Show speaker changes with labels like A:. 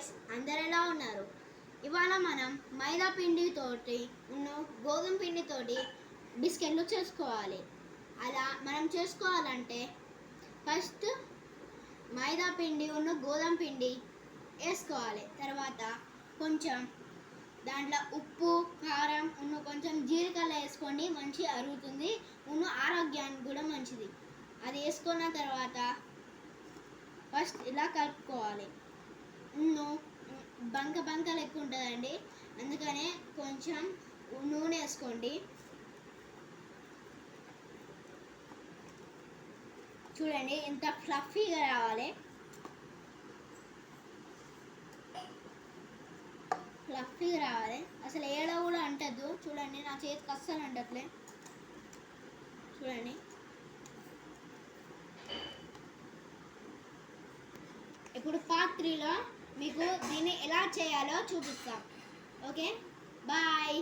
A: Guys, అందరు ఎలా ఉన్నారు? ఇవాళ మనం మైదా పిండితోటి గోధుమ పిండితోటి బిస్కెట్లు చేసుకోవాలి. అలా మనం చేసుకోవాలంటే ఫస్ట్ మైదా పిండి గోధుమ పిండి వేసుకోవాలి. తర్వాత కొంచెం దాంట్లో ఉప్పు, కారం కొంచెం జీలకర్ర వేసుకోండి, మంచిగా అరుగుతుంది. ఆరోగ్యానికి కూడా మంచిది. అది వేసుకున్న తర్వాత ఫస్ట్ ఇలా కలుపుకోవాలి. బంక లెక్క ఉంటుందండి, అందుకనే కొంచెం నూనె వేసుకోండి. చూడండి ఇంత ఫ్లఫీగా రావాలి. అసలు ఏడ కూడా అంటద్దు. చూడండి నా చేతికి అస్సలు అంటట్లే. చూడండి, ఇప్పుడు పార్ట్ 3లో మీకు దీన్ని ఎలా చేయాలో చూపిస్తాం. Okay, bye.